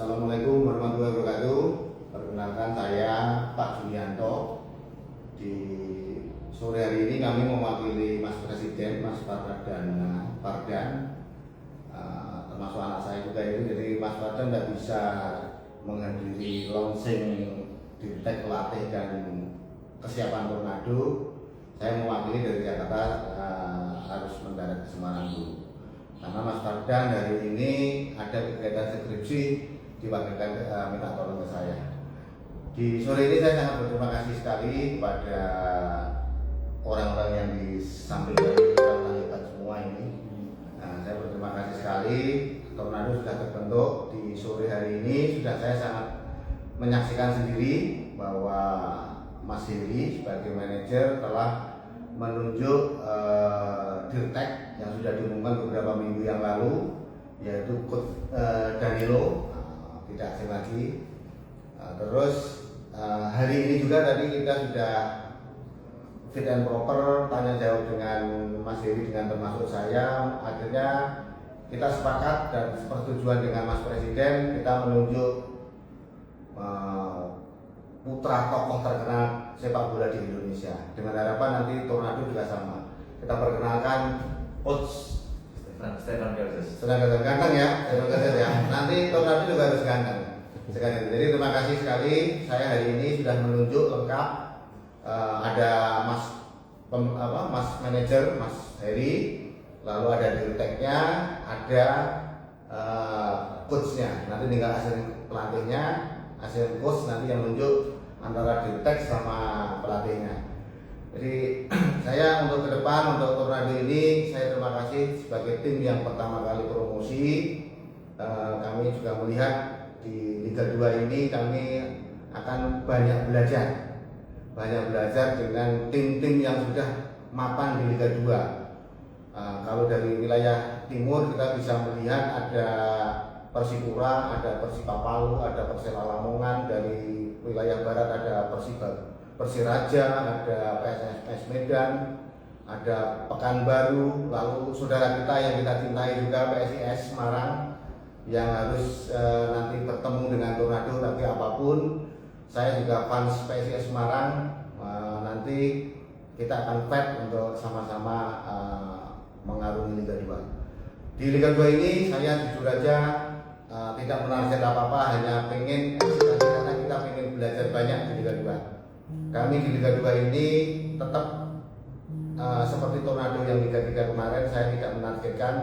Assalamualaikum warahmatullahi wabarakatuh. Perkenalkan saya Pak Julianto. Di sore hari ini kami mewakili Mas Presiden, Mas Fardan dan Fardan, termasuk anak saya juga ini. Jadi Mas Fardan tidak bisa menghadiri launching Dirtek pelatih dan kesiapan Tornado. Saya mewakili dari Jakarta, harus mendarat ke Semarang dulu. Karena Mas Fardan hari ini ada kegiatan skripsi, diwakilkan minta tolong ke saya. Di sore ini saya sangat berterima kasih sekali kepada orang-orang yang di samping dari hebat semua ini. Saya berterima kasih sekali. Tornado sudah terbentuk di sore hari ini. Sudah saya sangat menyaksikan sendiri bahwa Mas Heri sebagai manajer telah menunjuk Dirtek yang sudah diumumkan beberapa minggu yang lalu, yaitu Coach Danilo, tidak asing lagi. Terus hari ini juga tadi kita sudah fit and proper, tanya jawab dengan Mas Heri dengan termasuk saya. Akhirnya kita sepakat dan persetujuan dengan Mas Presiden, kita menunjuk putra tokoh terkenal sepak bola di Indonesia. Dengan harapan nanti Tornado juga sama. Kita perkenalkan Coach Stefan Gerses. ganteng ya, nanti Tornado juga harus ganteng. Jadi terima kasih sekali. Saya hari ini sudah menunjuk lengkap. Ada Mas manajer, Mas Heri, lalu ada Dirteknya, ada coachnya. Nanti tinggal asisten pelatihnya, asisten coach nanti yang menunjuk antara Dirtek sama pelatihnya. Jadi saya untuk ke depan, untuk Tornado ini, saya terima kasih sebagai tim yang pertama kali promosi. Kami juga melihat di Liga 2 ini kami akan banyak belajar dengan tim-tim yang sudah mapan di Liga 2. Kalau dari wilayah timur kita bisa melihat ada Persipura, ada Persipapalu, ada Persela Lamongan. Dari wilayah barat ada Persiraja, ada PSS Medan, ada Pekanbaru, lalu saudara kita yang kita cintai juga PSIS Semarang yang harus nanti bertemu dengan Tornado. Tapi apapun, saya juga fans PSIS Semarang. Nanti kita akan fight untuk sama-sama mengarungi Liga 2. Di Liga 2 ini saya jujur aja tidak menarget apa-apa, hanya pengen karena kita pengen belajar banyak di Liga 2. Kami di Liga 2 ini tetap seperti Tornado yang Liga 3 kemarin, saya tidak menargetkan,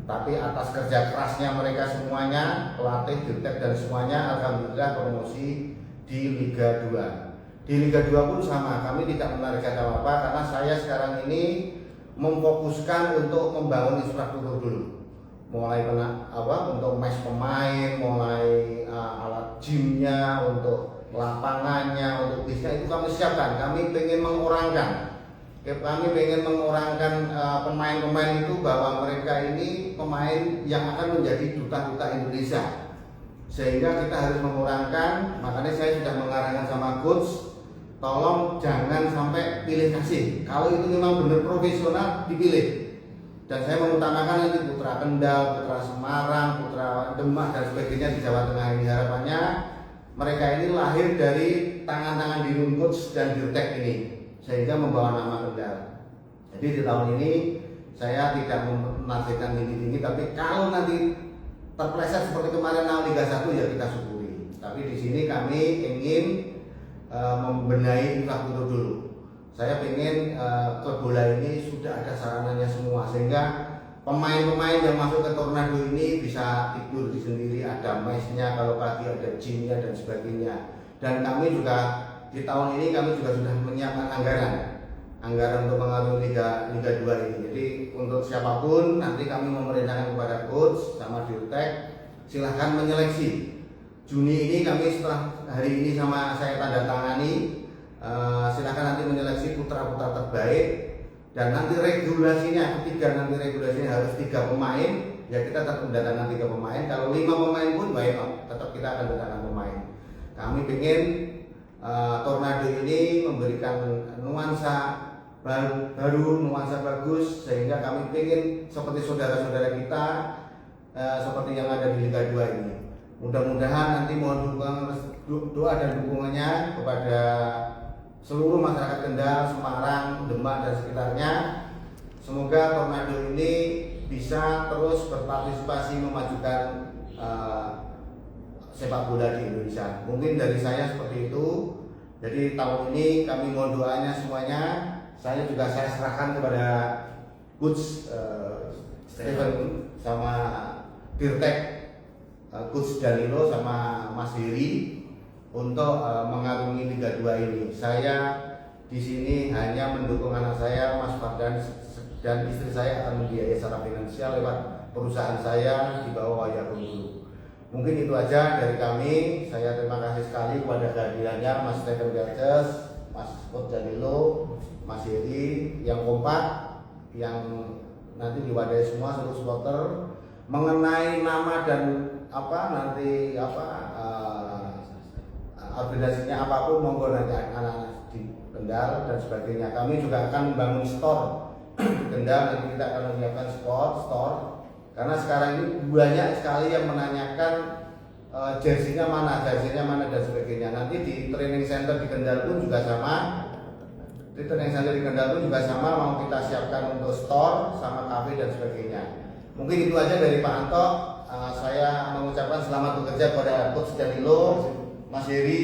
tapi atas kerja kerasnya mereka semuanya, pelatih, Dirtek dan semuanya, alhamdulillah promosi di Liga 2. Di Liga 2 pun sama, kami tidak menargetkan apa-apa karena saya sekarang ini memfokuskan untuk membangun infrastruktur dulu. Mulai untuk mes pemain, mulai alat gymnya, untuk lapangannya, untuk bisnya itu kami siapkan. Kami pengen mengorangkan pemain-pemain itu bahwa mereka ini pemain yang akan menjadi duta-duta Indonesia. Sehingga kita harus mengurangkan. Makanya saya sudah mengarahkan sama coach, tolong jangan sampai pilih kasih. Kalau itu memang benar profesional, dipilih. Dan saya mengutamakan nanti putra Kendal, putra Semarang, putra Demak dan sebagainya di Jawa Tengah ini. Harapannya mereka ini lahir dari tangan-tangan Dirun Coach dan Dirtek ini, sehingga membawa nama Kendal. Jadi di tahun ini saya tidak menargetkan tinggi-tinggi, tapi kalau nanti terpleset seperti kemarin Liga 1 ya kita syukuri. Tapi di sini kami ingin membenahi infrastruktur dulu. Saya ingin klub bola ini sudah ada sarananya semua, sehingga pemain-pemain yang masuk ke Tornado ini bisa tidur di sendiri, ada mesnya, kalau pagi ada gymnya dan sebagainya. Dan kami juga di tahun ini kami juga sudah menyiapkan anggaran untuk mengarungi Liga 2 ini. Jadi untuk siapapun nanti kami memerintahkan kepada coach sama Dirtek, silahkan menyeleksi. Juni ini kami setelah hari ini sama saya tanda tangani, silahkan nanti menyeleksi putra-putra terbaik. Dan nanti regulasinya, regulasinya harus 3 pemain, ya kita tetap mendatangkan 3 pemain. Kalau 5 pemain pun baik, tetap kita akan mendatangkan pemain. Kami ingin Tornado ini memberikan nuansa baru, nuansa bagus, sehingga kami ingin seperti saudara-saudara kita, seperti yang ada di Liga 2 ini. Mudah-mudahan nanti mohon doa dan dukungannya kepada seluruh masyarakat Kendal, Semarang, Demak dan sekitarnya. Semoga Tornado ini bisa terus berpartisipasi memajukan sepak bola di Indonesia. Mungkin dari saya seperti itu. Jadi tahun ini kami mohon doanya semuanya. Saya serahkan kepada Coach Stephen sama Dirtek Coach Danilo sama Mas Heri untuk mengarungi Liga 2 ini. Saya di sini hanya mendukung anak saya, Mas Fardan, dan istri saya akan membiayai secara finansial lewat perusahaan saya di bawah Wayah Dulu. Mungkin itu aja dari kami. Saya terima kasih sekali kepada kehadirannya Mas Stephen Gerces, Mas Coach Danilo, Mas Heri yang kompak, yang nanti diwadahi semua seluruh supporter mengenai nama dan organisasinya apapun, monggo nanti anak-anak di Kendal dan sebagainya. Kami juga akan membangun store di Kendal. Nanti kita akan menyiapkan store karena sekarang ini banyak sekali yang menanyakan jersinya mana dan sebagainya. Nanti di training center di Kendal pun juga sama. Mau kita siapkan untuk store sama kafe dan sebagainya. Mungkin itu aja dari Pak Anto. Saya mengucapkan selamat bekerja kepada Coach Danilo, Mas Heri,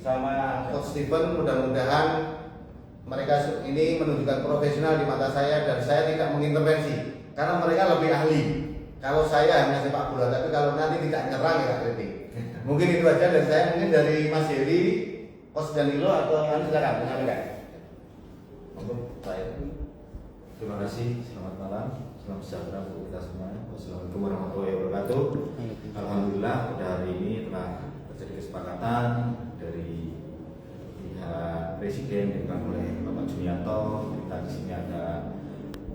sama Coach Stephen. Mudah-mudahan mereka ini menunjukkan profesional di mata saya dan saya tidak mengintervensi karena mereka lebih ahli. Kalau saya hanya sepak bola, tapi kalau nanti tidak nyerang ya kritik. Mungkin itu aja dari saya. Mungkin dari Mas Heri, Coach Danilo atau silakan menyampaikan. Baik. Terima kasih. Selamat malam. Salam sejahtera untuk kita semua. Wassalamualaikum warahmatullahi wabarakatuh. Alhamdulillah pada hari ini telah terjadi kesepakatan dari pihak Presiden dengan oleh Bapak Junianto. Kita di sini ada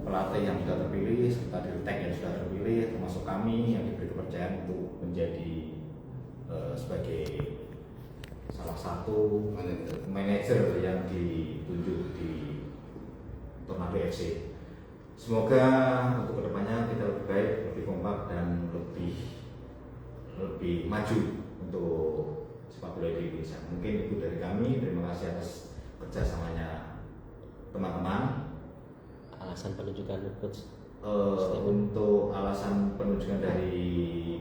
pelatih yang sudah terpilih, serta Dirtek yang sudah terpilih, termasuk kami yang diberi kepercayaan untuk menjadi sebagai salah satu manajer yang ditunjuk di Tornado FC. Semoga untuk kedepannya kita lebih baik, lebih kompak dan lebih maju untuk sepak bola di Indonesia. Mungkin itu dari kami. Terima kasih atas kerjasamanya teman-teman. Alasan penunjukan Coach untuk alasan penunjukan dari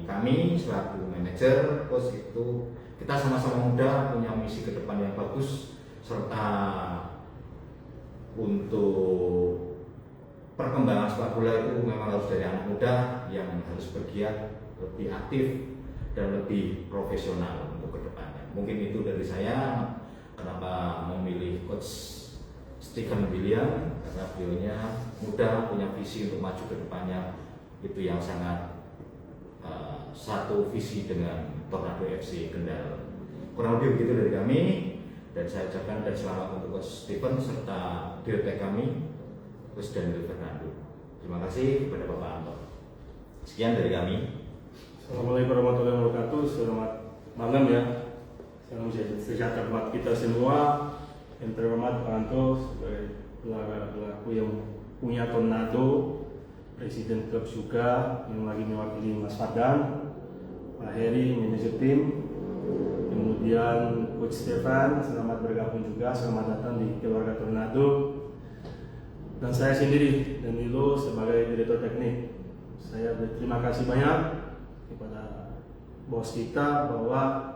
kami selaku manajer, Coach, itu kita sama-sama muda, punya misi ke depan yang bagus, serta untuk perkembangan sepak bola itu memang harus dari anak muda yang harus bergiat, lebih aktif dan lebih profesional untuk kedepannya. Mungkin itu dari saya. Kenapa memilih Coach Stephen William? Karena beliaunya muda, punya visi untuk maju ke depannya. Itu yang sangat satu visi dengan Tornado FC Kendal. Kurang lebih begitu dari kami. Dan saya ucapkan dan selamat untuk Coach Stephen serta Dirtek kami, Coach Danilo Fernando. Terima kasih kepada Bapak Anto. Sekian dari kami. Assalamualaikum warahmatullahi wabarakatuh. Selamat malam ya. Salam sejahtera buat kita semua. Yang terhormat Pak Anto sebagai pelaku yang punya Tornado, Presiden klub juga yang lagi mewakili Mas Fardan, Pak Heri, manajer tim, kemudian Coach Stefan, selamat bergabung juga, selamat datang di keluarga Tornado. Dan saya sendiri, Danilo, sebagai Direktur Teknik. Saya berterima kasih banyak kepada bos kita bahwa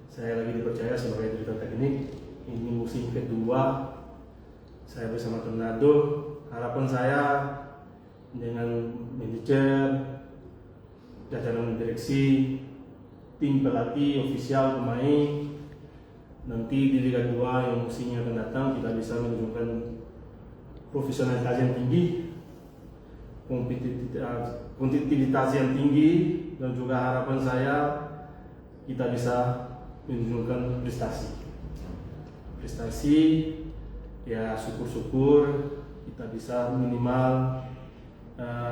saya lagi dipercaya sebagai Direktur Teknik. Ini musim kedua saya bersama Tornado. Harapan saya dengan manajer, jajaran direksi, tim pelatih, ofisial, pemain, nanti di Liga 2 yang musimnya akan datang kita bisa menunjukkan profesionalitas yang tinggi, kompetitivitas yang tinggi, dan juga harapan saya kita bisa menunjukkan prestasi ya, syukur-syukur kita bisa minimal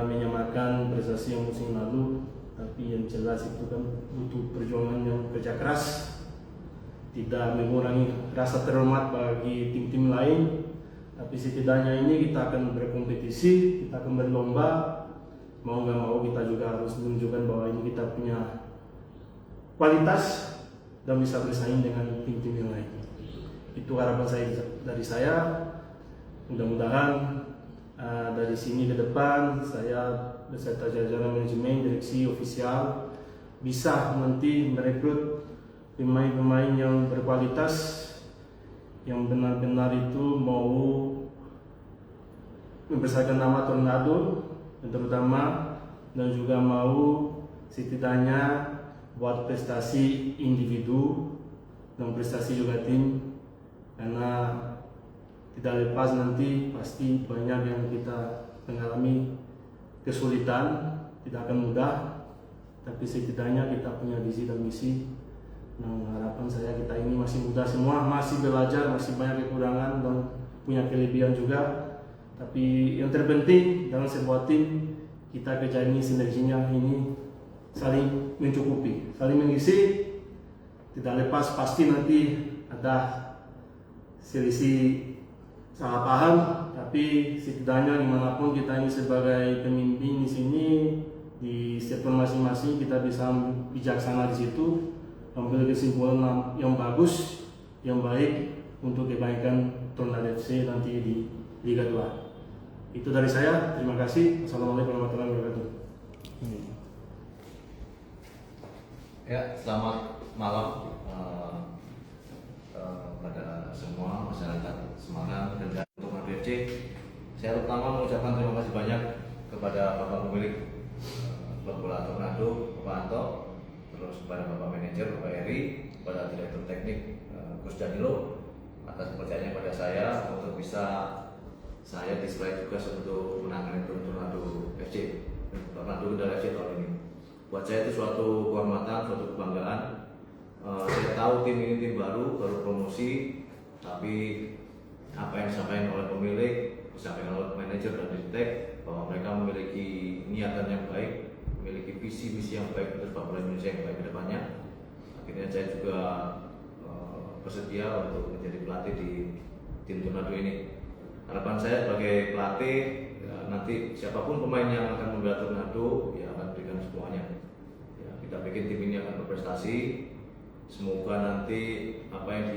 menyamakan prestasi yang musim lalu. Tapi yang jelas itu kan butuh perjuangan yang kerja keras, tidak mengurangi rasa terhormat bagi tim-tim lain. Tapi setidaknya ini kita akan berkompetisi, kita akan berlomba. Mau nggak mau kita juga harus menunjukkan bahwa ini kita punya kualitas dan bisa bersaing dengan tim-tim yang lain. Itu harapan saya dari saya. Mudah-mudahan dari sini ke depan saya beserta jajaran manajemen, direksi, ofisial bisa nanti merekrut pemain-pemain yang berkualitas, yang benar-benar itu mau membesarkan nama Tornado terutama, dan juga mau setidaknya buat prestasi individu dan prestasi juga tim, karena tidak lepas nanti pasti banyak yang kita mengalami kesulitan, tidak akan mudah, tapi setidaknya kita punya visi dan misi. Nah, harapan saya kita ini masih muda semua, masih belajar, masih banyak kekurangan dan punya kelebihan juga. Tapi yang terpenting dalam sebuah tim, kita kerja ini sinerginya ini saling mencukupi, saling mengisi. Tidak lepas pasti nanti ada selisih salah paham, tapi setidaknya dimanapun kita ini sebagai pemimpin di sini di sektor masing-masing kita bisa bijaksana di situ, ambil kesimpulan yang bagus, yang baik untuk kebaikan Tornado FC nanti di Liga 2. Itu dari saya. Terima kasih. Assalamualaikum warahmatullahi wabarakatuh. Ya, selamat malam pada semua masyarakat Semarang dan Tornado FC. Saya terutama mengucapkan terima kasih banyak kepada Bapak pemilik klub bola Tornado, Bapak Anto, terus kepada Bapak manajer, Bapak Eri, kepada direktur teknik Gus Danilo atas kepercayaannya pada saya untuk bisa saya display tugas untuk menangani Tornado FC, Tornado Kendal FC tahun ini. Buat saya itu suatu kehormatan, suatu kebanggaan. Saya tahu tim ini tim baru promosi, tapi apa yang disampaikan oleh pemilik, disampaikan oleh manajer dan direktur bahwa mereka memiliki niatan yang baik, memiliki visi-visi yang baik untuk sepak bola Indonesia yang baik ke depannya. Akhirnya saya juga bersedia untuk menjadi pelatih di tim Tornado ini. Harapan saya sebagai pelatih nanti siapapun pemain yang akan membela Tornado ya akan berikan semuanya. Ya, kita bikin tim ini akan berprestasi. Semoga nanti apa yang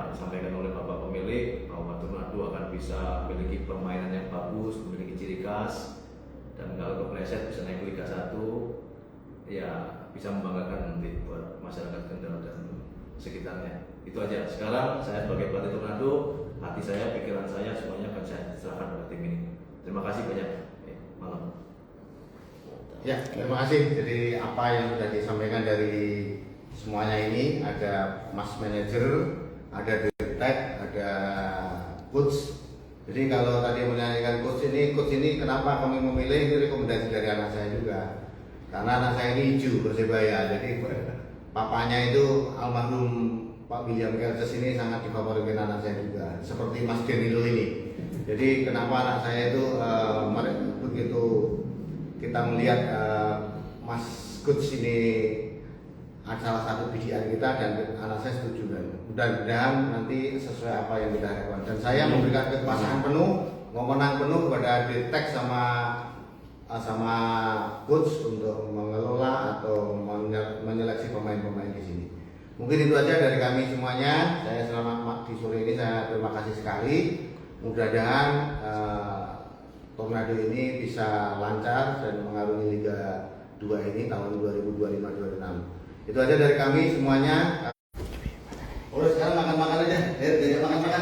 disampaikan oleh Bapak pemilik bahwa Tornado akan bisa memiliki permainan yang bagus, memiliki ciri khas, dan kalau kepleset bisa naik ke Liga 1, ya bisa membanggakan nanti buat masyarakat Kendal dan sekitarnya. Itu aja. Sekarang saya sebagai pelatih Tornado, hati saya, pikiran saya semuanya akan saya serahkan pada tim ini. Terima kasih banyak. Malam. Ya, terima kasih. Jadi apa yang sudah disampaikan dari semuanya ini, ada Mas Manager, ada Direktek, ada Coach. Jadi kalau tadi menyanyikan Coach ini kenapa kami memilih, ini rekomendasi dari anak saya juga. Karena anak saya ini hijau Persebaya, jadi papanya itu almarhum Pak William Kertes ini sangat difavoritkan anak saya juga, seperti Mas Denilo ini. Jadi kenapa anak saya itu begitu kita melihat Mas Coach ini salah satu bidikan kita, dan anak saya setuju, dan mudah-mudahan nanti sesuai apa yang kita harapkan. Dan saya memberikan kepastian penuh, wewenang penuh kepada Direktek sama Coach untuk mengelola atau menyeleksi pemain-pemain di sini. Mungkin itu aja dari kami semuanya. Saya selama di sore ini saya terima kasih sekali. Mudah-mudahan Tornado ini bisa lancar dan mengarungi Liga 2 ini tahun 2025-2026. Itu aja dari kami semuanya. Sekarang makan-makan aja. Makan-makan.